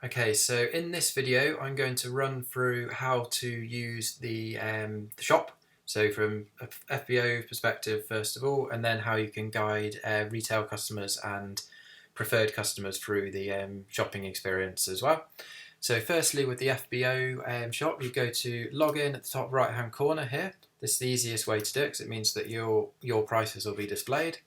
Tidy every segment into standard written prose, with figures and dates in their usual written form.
Okay, so in this video I'm going to run through how to use the shop. So from a FBO perspective first of all, and then how you can guide retail customers and preferred customers through the shopping experience as well. So firstly with the FBO shop, you go to login at the top right hand corner here. This is the easiest way to do it because it means that your prices will be displayed.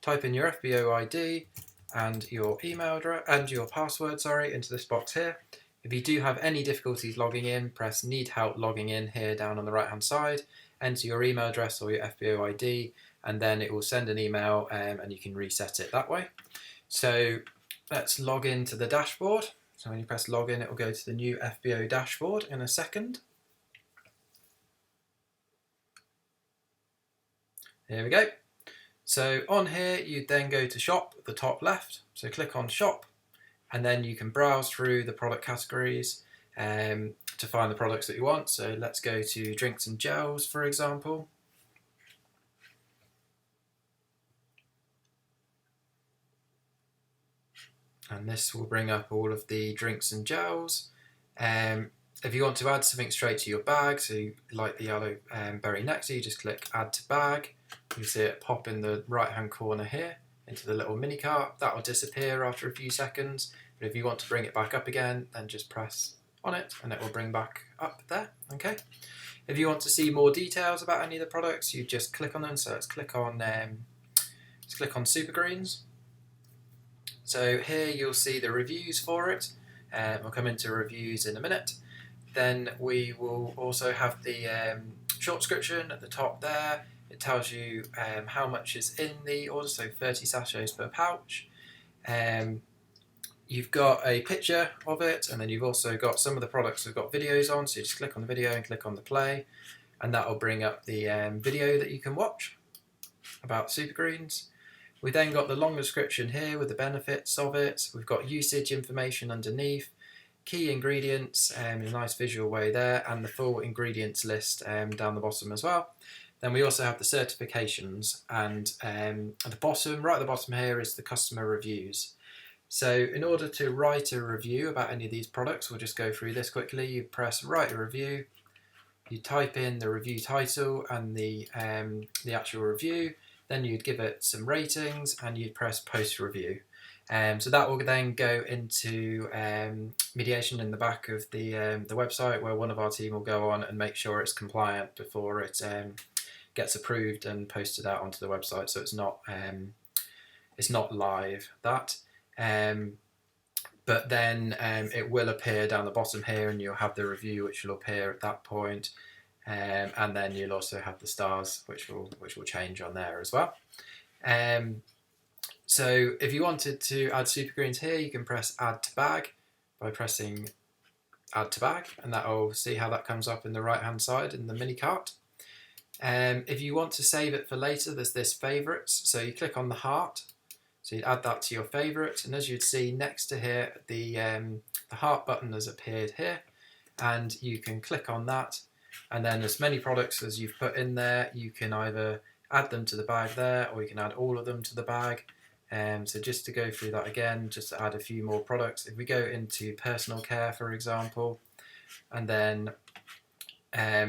Type in your FBO ID and your email address and your password, into this box here. If you do have any difficulties logging in, press need help logging in here down on the right hand side, enter your email address or your FBO ID, and then it will send an email and you can reset it that way. So let's log into the dashboard. So when you press login, it will go to the new FBO dashboard in a second. Here we go. So on here, you then go to shop at the top left. So click on shop, and then you can browse through the product categories to find the products that you want. So let's go to drinks and gels, for example. And this will bring up all of the drinks and gels. If you want to add something straight to your bag, so you like the yellow berry nectar, you just click add to bag. You see it pop in the right hand corner here into the little mini cart. That will disappear after a few seconds, but if you want to bring it back up again, then just press on it and it will bring back up there. Okay. If you want to see more details about any of the products, you just click on them. So let's click on Super Greens. So here you'll see the reviews for it. We'll come into reviews in a minute. Then we will also have the short description at the top there. It tells you how much is in the order, so 30 sachets per pouch. You've got a picture of it, and then you've also got some of the products have got videos on, so you just click on the video and click on the play, and that will bring up the video that you can watch about Super Greens. We then got the long description here with the benefits of it. We've got usage information underneath, key ingredients in a nice visual way there, and the full ingredients list down the bottom as well. Then we also have the certifications, and at the bottom, right at the bottom here, is the customer reviews. So in order to write a review about any of these products, we'll just go through this quickly. You press write a review, you type in the review title and the actual review, then you'd give it some ratings and you'd press post review. So that will then go into mediation in the back of the website, where one of our team will go on and make sure it's compliant before it gets approved and posted out onto the website. So it's not live, that. But then it will appear down the bottom here, and you'll have the review which will appear at that point. And then you'll also have the stars which will change on there as well. So if you wanted to add Super Greens here, you can press add to bag by pressing add to bag, and that will see how that comes up in the right hand side in the mini cart. If you want to save it for later, there's this favourites, so you click on the heart, so you'd add that to your favourite, and as you'd see next to here, the heart button has appeared here, and you can click on that, and then as many products as you've put in there, you can either add them to the bag there, or you can add all of them to the bag. So just to go through that again, just to add a few more products, if we go into personal care, for example, and then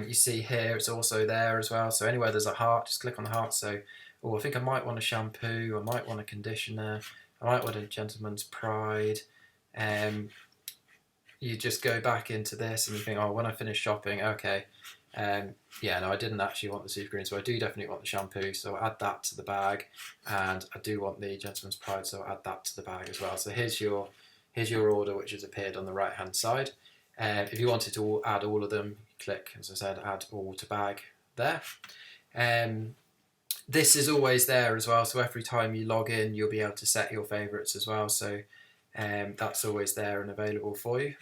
you see here it's also there as well, so anywhere there's a heart, just click on the heart. So I think I might want a shampoo, I might want a conditioner, I might want a Gentleman's Pride. You just go back into this and you think, oh, when I finish shopping, okay, yeah, no, I didn't actually want the Super Green, so I do definitely want the shampoo, so I'll add that to the bag, and I do want the Gentleman's Pride, so I'll add that to the bag as well. So here's your order, which has appeared on the right hand side. If you wanted to add all of them, click, as I said, add all to bag there. This is always there as well, so every time you log in, you'll be able to set your favourites as well, so that's always there and available for you.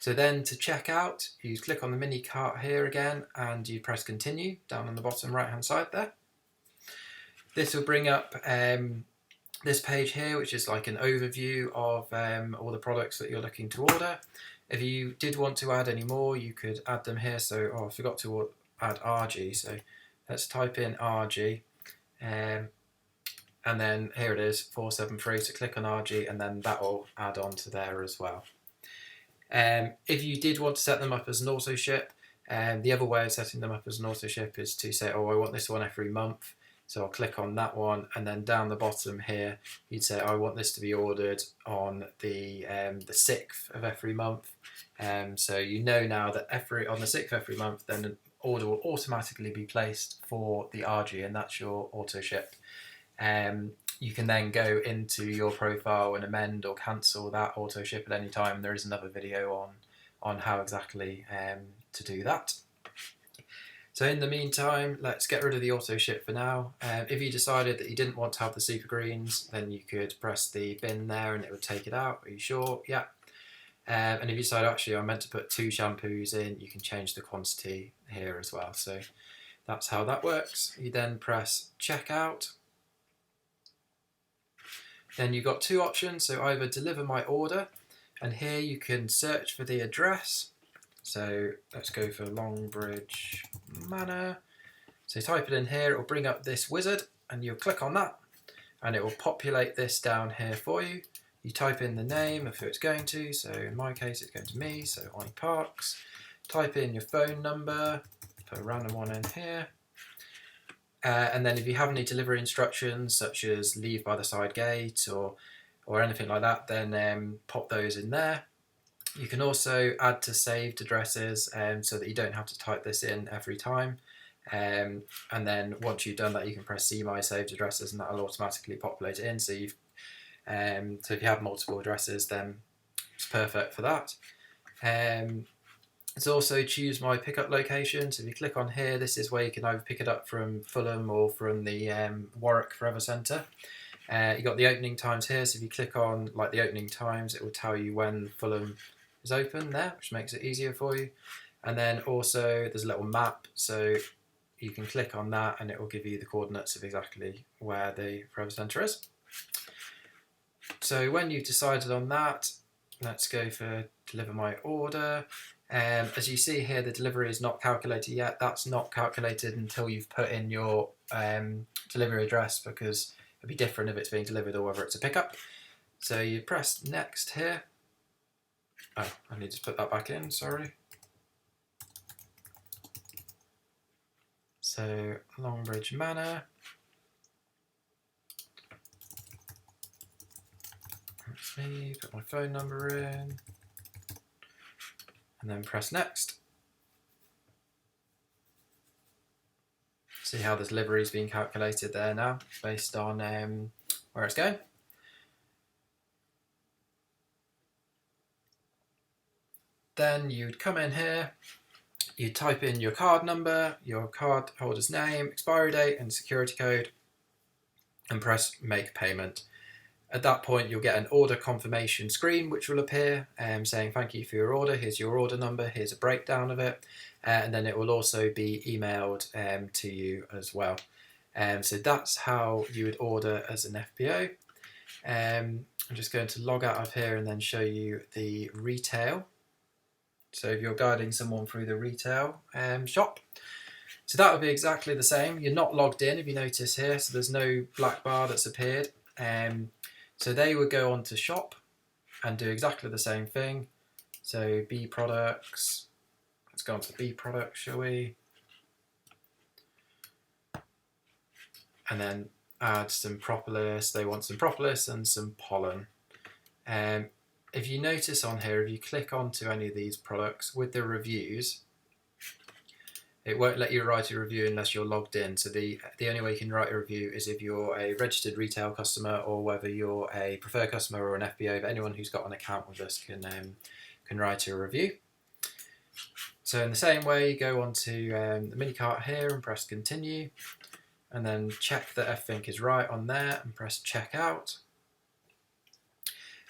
So then to check out, you click on the mini cart here again, and you press continue down on the bottom right hand side there. This will bring up this page here, which is like an overview of all the products that you're looking to order. If you did want to add any more, you could add them here. So I forgot to add RG, so let's type in RG. and then here it is, 473. So click on RG, and then that will add on to there as well. If you did want to set them up as an auto ship, the other way of setting them up as an auto ship is to say, oh, I want this one every month. So I'll click on that one, and then down the bottom here, you'd say, I want this to be ordered on the 6th of every month. So you know now that on the 6th of every month, then an order will automatically be placed for the RG, and that's your auto ship. You can then go into your profile and amend or cancel that auto ship at any time. There is another video on how exactly to do that. So in the meantime, let's get rid of the auto ship for now. If you decided that you didn't want to have the super greens, then you could press the bin there and it would take it out. Are you sure? Yeah. And if you decide, actually, I'm meant to put 2 shampoos in, you can change the quantity here as well. So that's how that works. You then press checkout. Then you've got 2 options. So either deliver my order, and here you can search for the address. So let's go for Longbridge Manor. So type it in here, it will bring up this wizard, and you'll click on that, and it will populate this down here for you. You type in the name of who it's going to, so in my case it's going to me, so iParks. Type in your phone number, put a random one in here. And then if you have any delivery instructions, such as leave by the side gate or anything like that, then pop those in there. You can also add to saved addresses so that you don't have to type this in every time. And then once you've done that, you can press see my saved addresses, and that'll automatically populate it in. So if you have multiple addresses, then it's perfect for that. It's also choose my pickup location. So if you click on here, this is where you can either pick it up from Fulham or from the Warwick Forever Centre. You've got the opening times here, so if you click on like the opening times, it will tell you when Fulham is open there, which makes it easier for you. And then also there's a little map, so you can click on that and it will give you the coordinates of exactly where the Forever Centre is. So when you've decided on that, let's go for deliver my order. As you see here, the delivery is not calculated yet. That's not calculated until you've put in your delivery address, because it'd be different if it's being delivered or whether it's a pickup. So you press next here. Oh, I need to put that back in, sorry. So Longbridge Manor. That's me, put my phone number in, and then press next. See how the delivery is being calculated there now, based on where it's going. Then you'd come in here, you type in your card number, your card holder's name, expiry date and security code, and press make payment. At that point you'll get an order confirmation screen which will appear saying thank you for your order, here's your order number, here's a breakdown of it, and then it will also be emailed to you as well. So that's how you would order as an FBO. I'm just going to log out of here and then show you the retail. So if you're guiding someone through the retail shop, so that would be exactly the same. You're not logged in, if you notice here, so there's no black bar that's appeared. So they would go on to shop and do exactly the same thing. So B products, let's go on to B products, shall we? And then add some propolis. They want some propolis and some pollen. If you notice on here, if you click onto any of these products with the reviews, it won't let you write a review unless you're logged in. So the only way you can write a review is if you're a registered retail customer, or whether you're a preferred customer or an FBO. But anyone who's got an account with us can write a review. So in the same way, you go onto the mini cart here and press continue, and then check that everything is right on there and press checkout.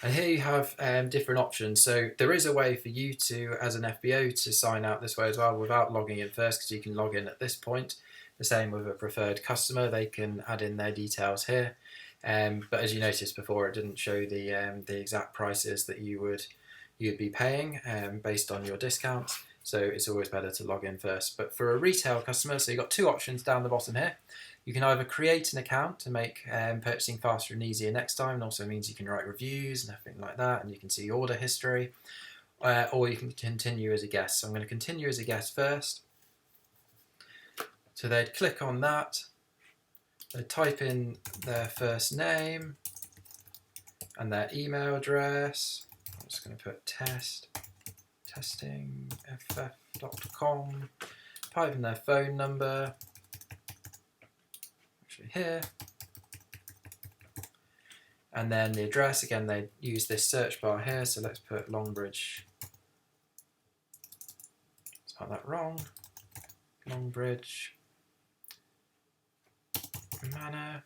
And here you have different options. So there is a way for you to, as an FBO, to sign out this way as well without logging in first, because you can log in at this point. The same with a preferred customer, they can add in their details here. But as you noticed before, it didn't show the exact prices that you'd be paying based on your discounts. So it's always better to log in first. But for a retail customer, so you've got 2 options down the bottom here. You can either create an account to make purchasing faster and easier next time, and also means you can write reviews and everything like that, and you can see order history, or you can continue as a guest. So I'm going to continue as a guest first. So they'd click on that, they'd type in their first name and their email address. I'm just going to put testingff.com, type in their phone number, actually here, and then the address. Again, they use this search bar here, so let's put Longbridge, spell that wrong, Longbridge Manor.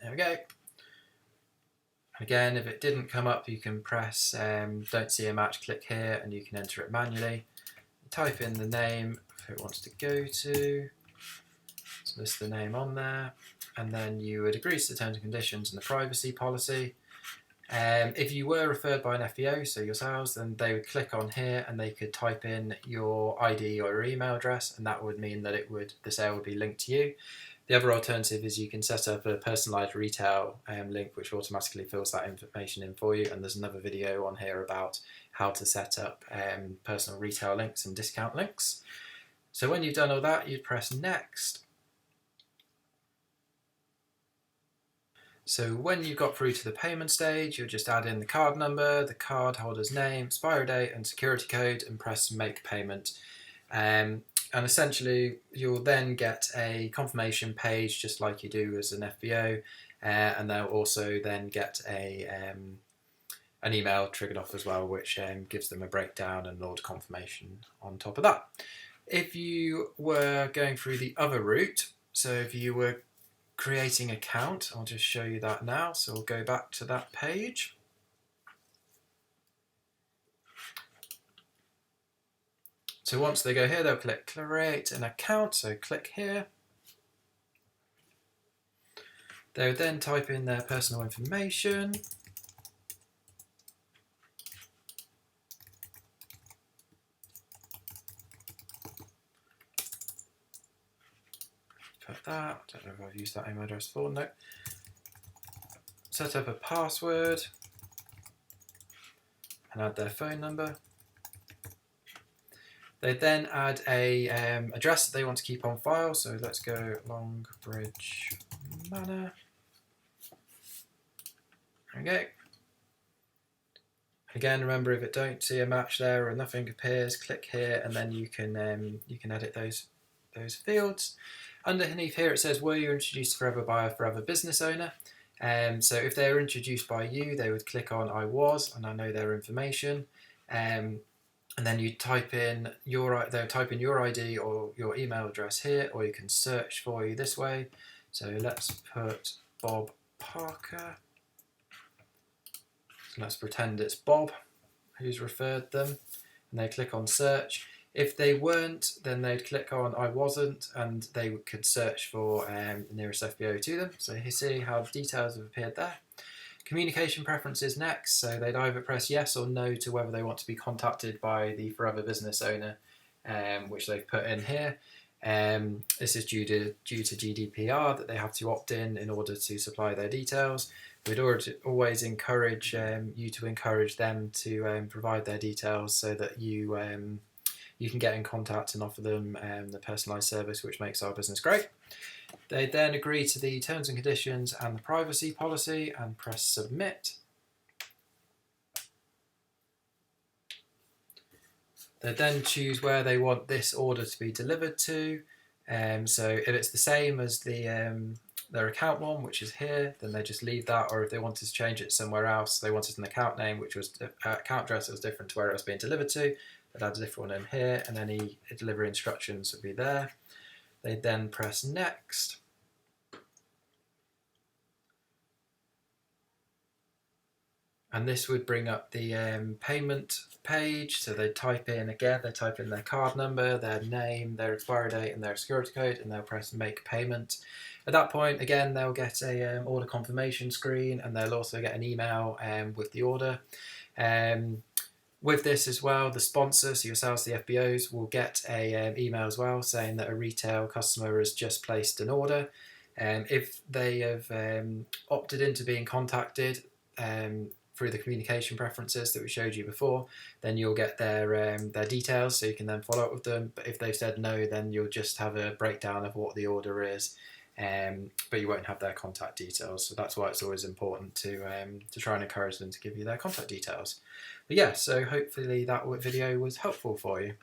There we go. Again, if it didn't come up, you can press don't see a match, click here, and you can enter it manually. Type in the name of who it wants to go to, so list the name on there, and then you would agree to the terms and conditions and the privacy policy. If you were referred by an FBO, so yourselves, then they would click on here and they could type in your ID or your email address, and that would mean that the sale would be linked to you. The other alternative is you can set up a personalised retail link which automatically fills that information in for you, and there's another video on here about how to set up personal retail links and discount links. So when you've done all that, you'd press next. So when you've got through to the payment stage, you'll just add in the card number, the card holder's name, expiry date and security code, and press make payment. And essentially you'll then get a confirmation page just like you do as an FBO, and they'll also then get an email triggered off as well, which gives them a breakdown and order confirmation on top of that. If you were going through the other route, so if you were creating an account, I'll just show you that now. So we'll go back to that page. So once they go here, they'll click create an account, so click here. They would then type in their personal information. Put that, I don't know if I've used that email address before, no. Set up a password and add their phone number. They then add a address that they want to keep on file, so let's go Longbridge Manor. There we go. Again, remember, if it don't see a match there or nothing appears, click here, and then you can edit those fields. Underneath here it says, were you introduced Forever by a Forever business owner? So if they were introduced by you, they would click on I was, and I know their information. And then you type in they'll type in your ID or your email address here, or you can search for you this way. So let's put Bob Parker. So let's pretend it's Bob who's referred them, and they click on search. If they weren't, then they'd click on I wasn't, and they could search for the nearest FBO to them. So you see how the details have appeared there. Communication preferences next, so they'd either press yes or no to whether they want to be contacted by the Forever business owner, which they've put in here. This is due to GDPR, that they have to opt in order to supply their details. We'd always encourage you to encourage them to provide their details so that you can get in contact and offer them the personalised service, which makes our business great. They then agree to the terms and conditions and the privacy policy and press submit. They then choose where they want this order to be delivered to. So if it's the same as their account one, which is here, then they just leave that. Or if they wanted to change it somewhere else, they wanted an account name, which was account address that was different to where it was being delivered to, they'd add a different one in here, and any delivery instructions would be there. They then press next. And this would bring up the payment page. So they type in their card number, their name, their expiry date, and their security code, and they'll press make payment. At that point, again, they'll get a order confirmation screen, and they'll also get an email with the order. With this as well, the sponsor, so yourselves, the FBOs, will get a email as well saying that a retail customer has just placed an order. If they have opted into being contacted through the communication preferences that we showed you before, then you'll get their details, so you can then follow up with them. But if they've said no, then you'll just have a breakdown of what the order is, but you won't have their contact details. So that's why it's always important to try and encourage them to give you their contact details. But yeah, so hopefully that video was helpful for you.